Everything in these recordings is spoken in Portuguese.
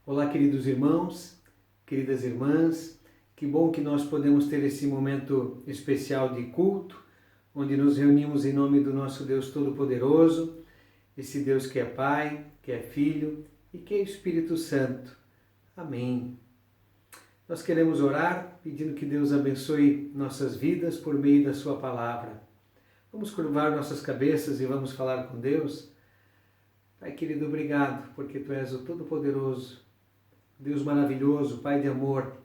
Olá, queridos irmãos, queridas irmãs, que bom que nós podemos ter esse momento especial de culto, onde nos reunimos em nome do nosso Deus Todo-Poderoso, esse Deus que é Pai, que é Filho e que é Espírito Santo. Amém. Nós queremos orar pedindo que Deus abençoe nossas vidas por meio da sua palavra. Vamos curvar nossas cabeças e vamos falar com Deus? Pai querido, obrigado, porque Tu és o Todo-Poderoso, Deus maravilhoso, Pai de amor,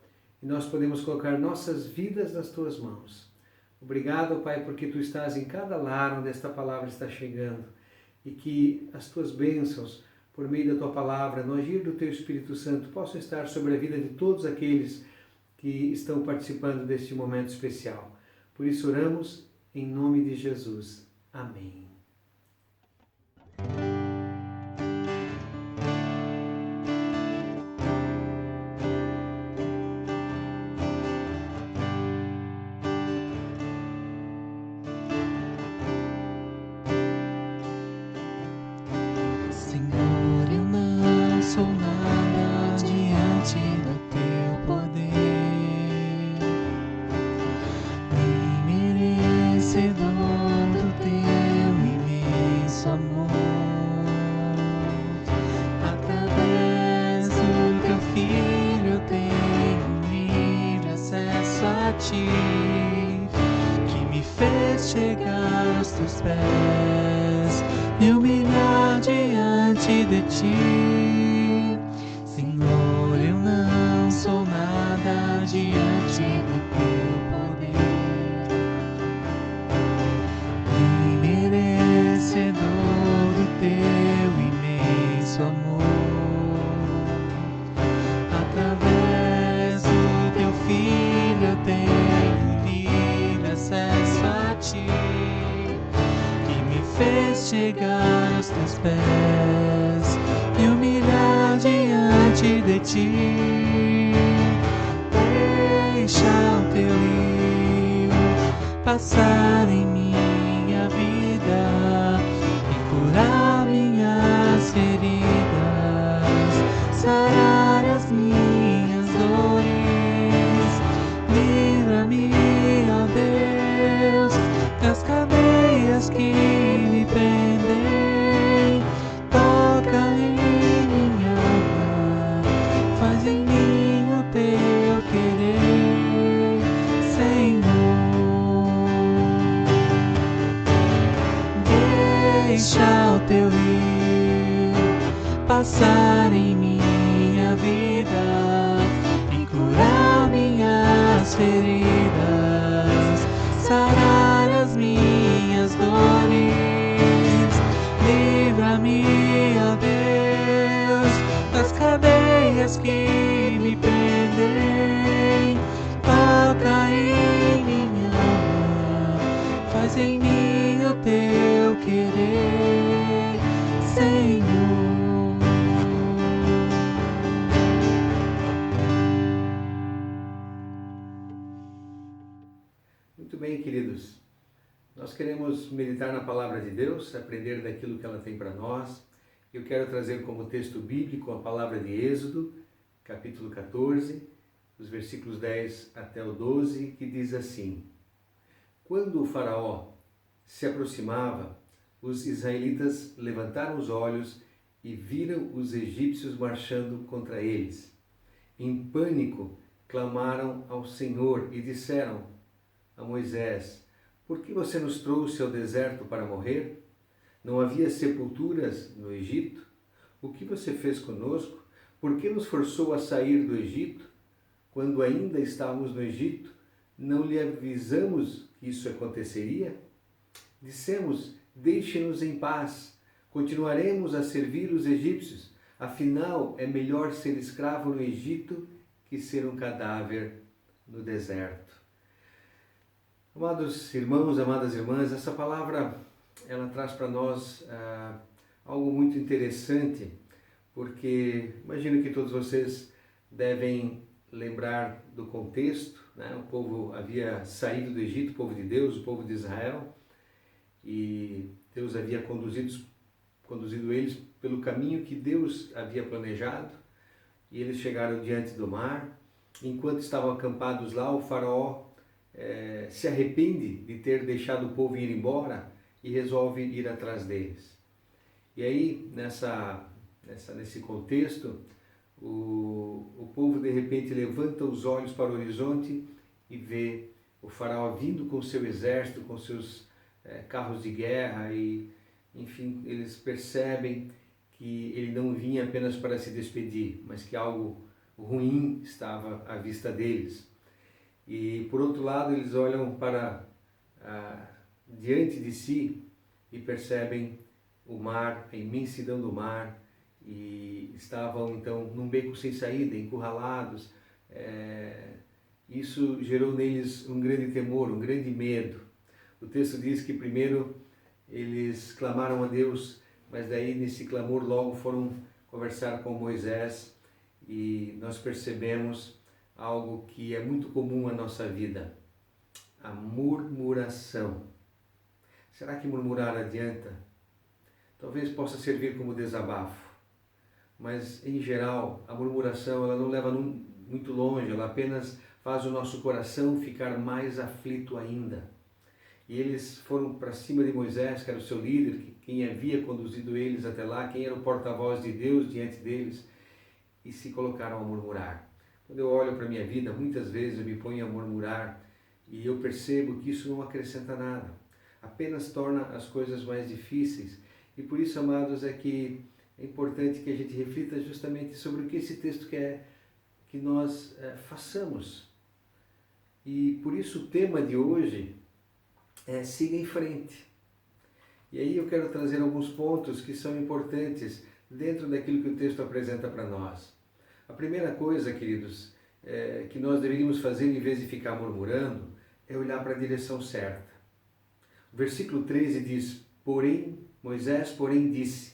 e nós podemos colocar nossas vidas nas Tuas mãos. Obrigado, Pai, porque Tu estás em cada lar onde esta palavra está chegando e que as Tuas bênçãos, por meio da Tua palavra, no agir do Teu Espírito Santo, possam estar sobre a vida de todos aqueles que estão participando deste momento especial. Por isso oramos em nome de Jesus. Amém. Senhor, eu não sou nada diante do teu poder, nem merecedor do teu imenso amor. Através do teu filho eu tenho livre acesso a ti, que me fez chegar aos teus pés, me humilhar diante de ti. Senhor, eu não sou nada diante do teu poder, nem merecedor do teu imenso amor. Através do teu filho eu tenho livre acesso a ti, fez chegar aos teus pés, me humilhar diante de ti. Deixa o teu rio passar em minha vida e curar minhas feridas, sarar as minhas dores. Livra-me, ó Deus, das cadeias que me prendem. Toca em minha alma, faz em mim o teu querer, Senhor. Deixa o teu rio passar em minha vida e curar minhas feridas, sarar as minhas dores. Livra-me, ó Deus, das cadeias que me prendem. Toca em minha alma, faz em mim o teu querer, Senhor. Muito bem, queridos. Nós queremos meditar na palavra de Deus, aprender daquilo que ela tem para nós. Eu quero trazer como texto bíblico a palavra de Êxodo, capítulo 14, os versículos 10 até o 12, que diz assim: Quando o faraó se aproximava, os israelitas levantaram os olhos e viram os egípcios marchando contra eles. Em pânico, clamaram ao Senhor e disseram a Moisés: Por que você nos trouxe ao deserto para morrer? Não havia sepulturas no Egito? O que você fez conosco? Por que nos forçou a sair do Egito? Quando ainda estávamos no Egito, não lhe avisamos que isso aconteceria? Dissemos: Deixe-nos em paz, continuaremos a servir os egípcios. Afinal, é melhor ser escravo no Egito que ser um cadáver no deserto. Amados irmãos, amadas irmãs, essa palavra ela traz para nós algo muito interessante, porque imagino que todos vocês devem lembrar do contexto, né? O povo havia saído do Egito, o povo de Deus, o povo de Israel, e Deus havia conduzido eles pelo caminho que Deus havia planejado, e eles chegaram diante do mar. Enquanto estavam acampados lá, o faraó se arrepende de ter deixado o povo ir embora e resolve ir atrás deles. E aí, nesse contexto, o povo de repente levanta os olhos para o horizonte e vê o faraó vindo com seu exército, com seus carros de guerra e, enfim, eles percebem que ele não vinha apenas para se despedir, mas que algo ruim estava à vista deles. E por outro lado, eles olham para diante de si e percebem o mar, a imensidão do mar, e estavam então num beco sem saída, encurralados. Isso gerou neles um grande temor, um grande medo. O texto diz que primeiro eles clamaram a Deus, mas daí nesse clamor logo foram conversar com Moisés, e nós percebemos algo que é muito comum à nossa vida: a murmuração. Será que murmurar adianta? Talvez possa servir como desabafo, mas em geral a murmuração ela não leva muito longe, ela apenas faz o nosso coração ficar mais aflito ainda. E eles foram para cima de Moisés, que era o seu líder, quem havia conduzido eles até lá, quem era o porta-voz de Deus diante deles, e se colocaram a murmurar. Quando eu olho para a minha vida, muitas vezes eu me ponho a murmurar e eu percebo que isso não acrescenta nada, apenas torna as coisas mais difíceis. E por isso, amados, é que é importante que a gente reflita justamente sobre o que esse texto quer que nós façamos. E por isso o tema de hoje é siga em frente. E aí eu quero trazer alguns pontos que são importantes dentro daquilo que o texto apresenta para nós. A primeira coisa, queridos, que nós deveríamos fazer em vez de ficar murmurando, é olhar para a direção certa. O versículo 13 diz: Moisés, porém, disse: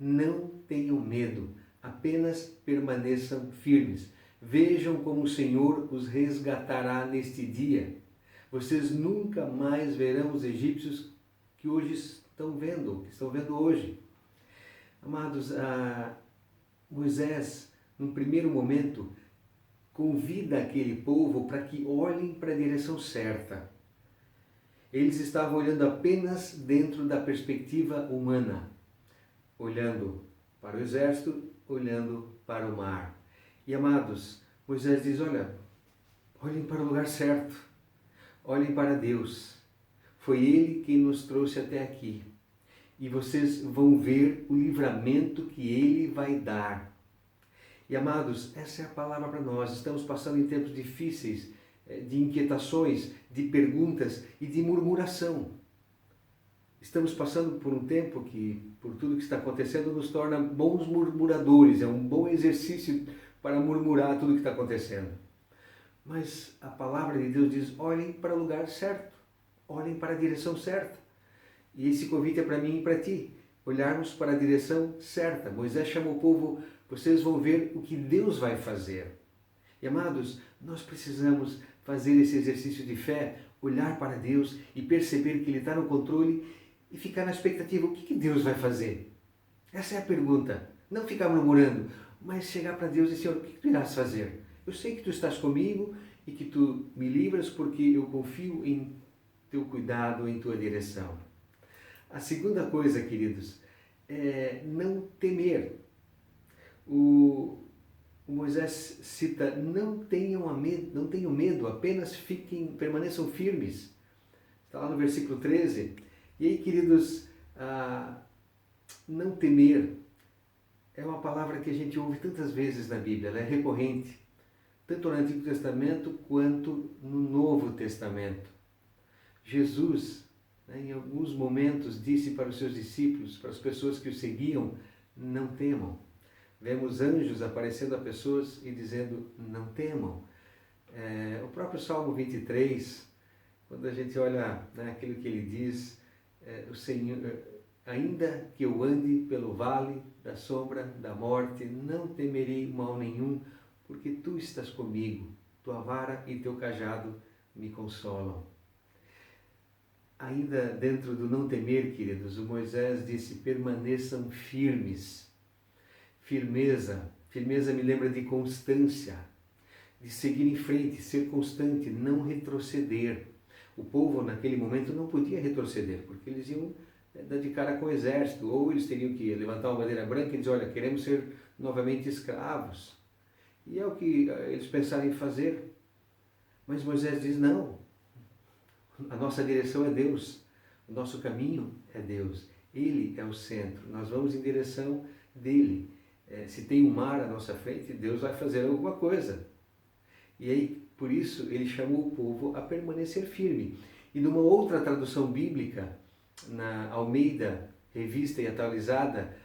não tenham medo, apenas permaneçam firmes. Vejam como o Senhor os resgatará neste dia. Vocês nunca mais verão os egípcios que hoje estão vendo hoje. Amados, Moisés, num primeiro momento, convida aquele povo para que olhem para a direção certa. Eles estavam olhando apenas dentro da perspectiva humana, olhando para o exército, olhando para o mar. E, amados, Moisés diz: olhem para o lugar certo, olhem para Deus. Foi Ele quem nos trouxe até aqui. E vocês vão ver o livramento que Ele vai dar. E, amados, essa é a palavra para nós. Estamos passando em tempos difíceis, de inquietações, de perguntas e de murmuração. Estamos passando por um tempo que, por tudo que está acontecendo, nos torna bons murmuradores. É um bom exercício para murmurar tudo que está acontecendo. Mas a palavra de Deus diz: olhem para o lugar certo, olhem para a direção certa. E esse convite é para mim e para ti, olharmos para a direção certa. Moisés chamou o povo: vocês vão ver o que Deus vai fazer. E, amados, nós precisamos fazer esse exercício de fé, olhar para Deus e perceber que Ele está no controle e ficar na expectativa: o que Deus vai fazer? Essa é a pergunta. Não ficar murmurando, mas chegar para Deus e dizer: Senhor, o que tu irás fazer? Eu sei que tu estás comigo e que tu me livras porque eu confio em teu cuidado, em tua direção. A segunda coisa, queridos, é não temer. O Moisés cita: não tenham medo, apenas permaneçam firmes. Está lá no versículo 13. E aí, queridos, não temer é uma palavra que a gente ouve tantas vezes na Bíblia, ela é recorrente, tanto no Antigo Testamento quanto no Novo Testamento. Jesus, em alguns momentos, disse para os seus discípulos, para as pessoas que o seguiam: não temam. Vemos anjos aparecendo a pessoas e dizendo: não temam. O próprio Salmo 23, quando a gente olha aquilo que ele diz, o Senhor, ainda que eu ande pelo vale da sombra da morte, não temerei mal nenhum, porque tu estás comigo, tua vara e teu cajado me consolam. Ainda dentro do não temer, queridos, o Moisés disse: permaneçam firmes. Firmeza Firmeza me lembra de constância, de seguir em frente, ser constante, não retroceder. O povo naquele momento não podia retroceder, porque eles iam dar de cara com o exército, ou eles teriam que levantar uma bandeira branca e dizer, olha, queremos ser novamente escravos. E é o que eles pensaram em fazer. Mas Moisés diz, não, a nossa direção é Deus, o nosso caminho é Deus, Ele é o centro, nós vamos em direção dEle. Se tem um mar à nossa frente, Deus vai fazer alguma coisa. E aí, por isso, ele chamou o povo a permanecer firme. E numa outra tradução bíblica, na Almeida, revista e atualizada,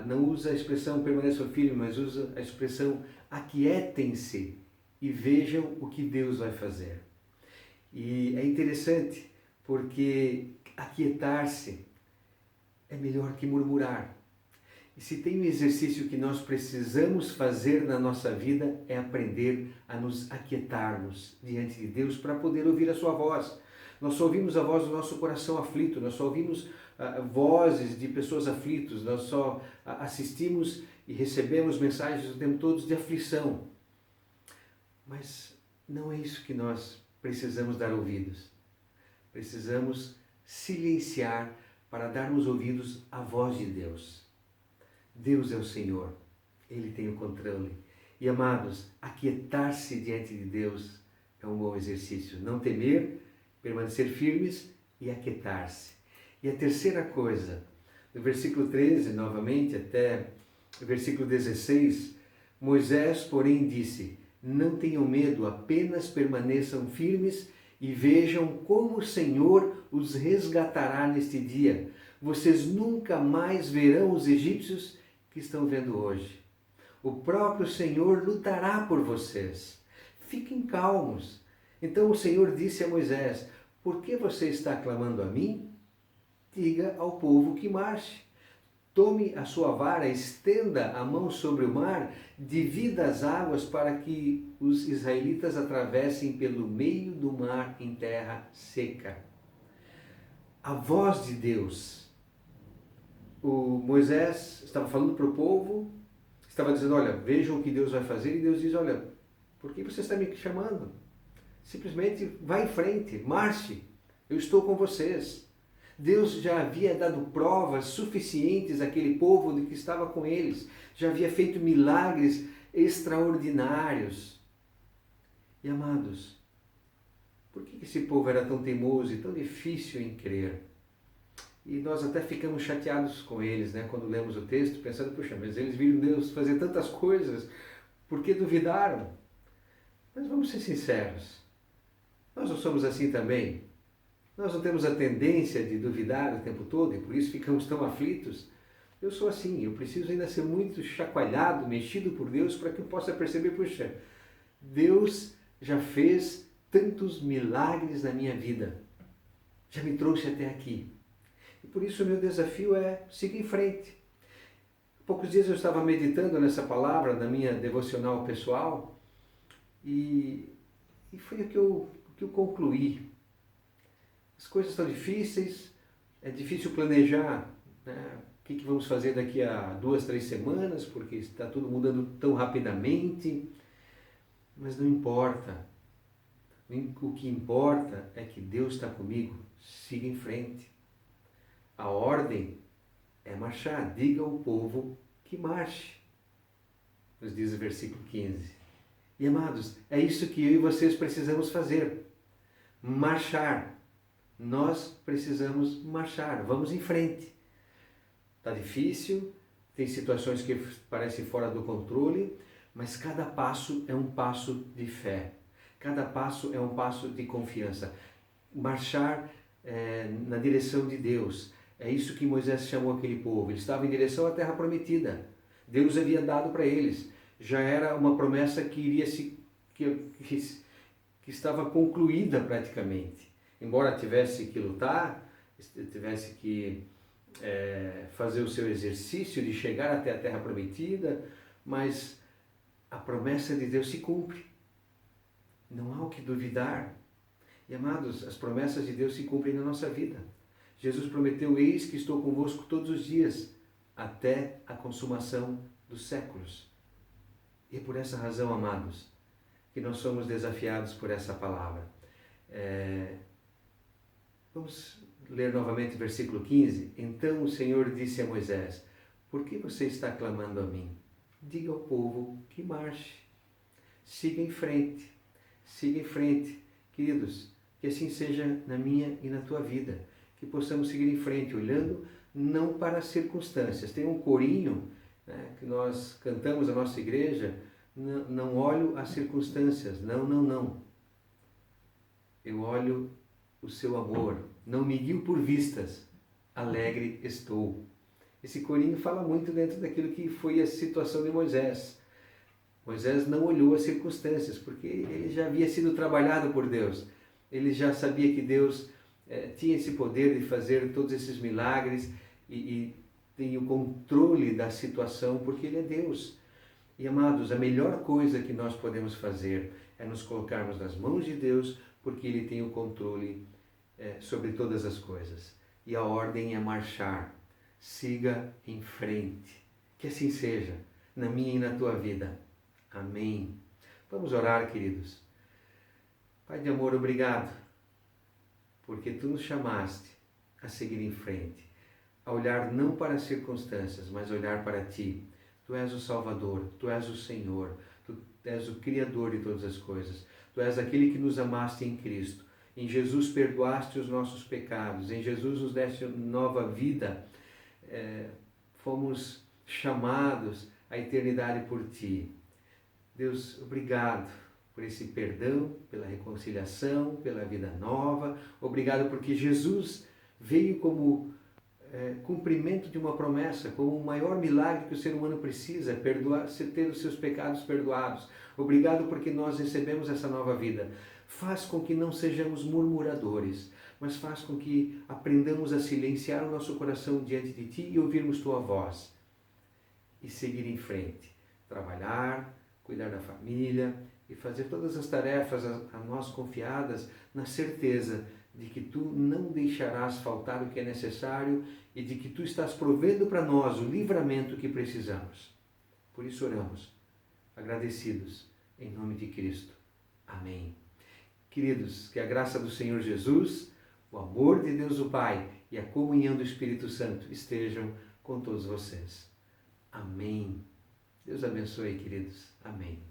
não usa a expressão permaneçam firme, mas usa a expressão aquietem-se e vejam o que Deus vai fazer. E é interessante, porque aquietar-se é melhor que murmurar. E se tem um exercício que nós precisamos fazer na nossa vida, é aprender a nos aquietarmos diante de Deus para poder ouvir a sua voz. Nós só ouvimos a voz do nosso coração aflito, nós só ouvimos vozes de pessoas aflitas, nós só assistimos e recebemos mensagens o tempo todo de aflição. Mas não é isso que nós precisamos dar ouvidos. Precisamos silenciar para darmos ouvidos à voz de Deus. Deus é o Senhor, Ele tem o controle. E amados, aquietar-se diante de Deus é um bom exercício. Não temer, permanecer firmes e aquietar-se. E a terceira coisa, no versículo 13, novamente, até o versículo 16, Moisés, porém, disse, não tenham medo, apenas permaneçam firmes e vejam como o Senhor os resgatará neste dia. Vocês nunca mais verão os egípcios que estão vendo hoje. O próprio Senhor lutará por vocês. Fiquem calmos. Então o Senhor disse a Moisés, por que você está clamando a mim? Diga ao povo que marche. Tome a sua vara, estenda a mão sobre o mar, divida as águas para que os israelitas atravessem pelo meio do mar em terra seca. A voz de Deus. O Moisés estava falando para o povo, estava dizendo, olha, vejam o que Deus vai fazer, e Deus diz, olha, por que você está me chamando? Simplesmente vá em frente, marche, eu estou com vocês. Deus já havia dado provas suficientes àquele povo de que estava com eles, já havia feito milagres extraordinários. E amados, por que esse povo era tão teimoso e tão difícil em crer? E nós até ficamos chateados com eles, né, quando lemos o texto, pensando, puxa, mas eles viram Deus fazer tantas coisas, por que duvidaram? Mas vamos ser sinceros, nós não somos assim também? Nós não temos a tendência de duvidar o tempo todo e por isso ficamos tão aflitos? Eu sou assim, eu preciso ainda ser muito chacoalhado, mexido por Deus para que eu possa perceber, puxa, Deus já fez tantos milagres na minha vida, já me trouxe até aqui. E por isso o meu desafio é seguir em frente. Há poucos dias eu estava meditando nessa palavra na minha devocional pessoal e foi o que eu concluí. As coisas estão difíceis, é difícil planejar, né? O que vamos fazer daqui a 2, 3 semanas, porque está tudo mudando tão rapidamente, mas não importa. O que importa é que Deus está comigo, siga em frente. A ordem é marchar, diga ao povo que marche, nos diz o versículo 15. E amados, é isso que eu e vocês precisamos fazer, marchar. Nós precisamos marchar, vamos em frente. Está difícil, tem situações que parecem fora do controle, mas cada passo é um passo de fé, cada passo é um passo de confiança. Marchar na direção de Deus, é isso que Moisés chamou aquele povo. Ele estava em direção à terra prometida, Deus havia dado para eles, já era uma promessa que estava concluída praticamente. Embora tivesse que lutar, tivesse que fazer o seu exercício de chegar até a terra prometida, mas a promessa de Deus se cumpre. Não há o que duvidar. E amados, as promessas de Deus se cumprem na nossa vida. Jesus prometeu, eis que estou convosco todos os dias, até a consumação dos séculos. E é por essa razão, amados, que nós somos desafiados por essa palavra. Vamos ler novamente o versículo 15. Então o Senhor disse a Moisés: por que você está clamando a mim? Diga ao povo que marche. Siga em frente. Siga em frente. Queridos, que assim seja na minha e na tua vida. Que possamos seguir em frente, olhando não para as circunstâncias. Tem um corinho, né, que nós cantamos na nossa igreja: não olho as circunstâncias. Não, não, não. Eu olho o seu amor. Não me guio por vistas. Alegre estou. Esse corinho fala muito dentro daquilo que foi a situação de Moisés. Moisés não olhou as circunstâncias, porque ele já havia sido trabalhado por Deus. Ele já sabia que Deus tinha esse poder de fazer todos esses milagres e tem o controle da situação, porque Ele é Deus. E, amados, a melhor coisa que nós podemos fazer é nos colocarmos nas mãos de Deus, porque Ele tem o controle sobre todas as coisas. E a ordem é marchar. Siga em frente. Que assim seja, na minha e na tua vida. Amém. Vamos orar, queridos. Pai de amor, obrigado, porque Tu nos chamaste a seguir em frente, a olhar não para as circunstâncias, mas olhar para Ti. Tu és o Salvador, Tu és o Senhor, Tu és o Criador de todas as coisas. Tu és aquele que nos amaste em Cristo. Em Jesus perdoaste os nossos pecados, em Jesus nos deste nova vida. Fomos chamados à eternidade por Ti. Deus, obrigado por esse perdão, pela reconciliação, pela vida nova. Obrigado porque Jesus veio como cumprimento de uma promessa, como o maior milagre que o ser humano precisa, ter os seus pecados perdoados. Obrigado porque nós recebemos essa nova vida. Faz com que não sejamos murmuradores, mas faz com que aprendamos a silenciar o nosso coração diante de Ti e ouvirmos Tua voz. E seguir em frente. Trabalhar, cuidar da família e fazer todas as tarefas a nós confiadas, na certeza de que Tu não deixarás faltar o que é necessário e de que Tu estás provendo para nós o livramento que precisamos. Por isso oramos, agradecidos, em nome de Cristo. Amém. Queridos, que a graça do Senhor Jesus, o amor de Deus o Pai e a comunhão do Espírito Santo estejam com todos vocês. Amém. Deus abençoe, queridos. Amém.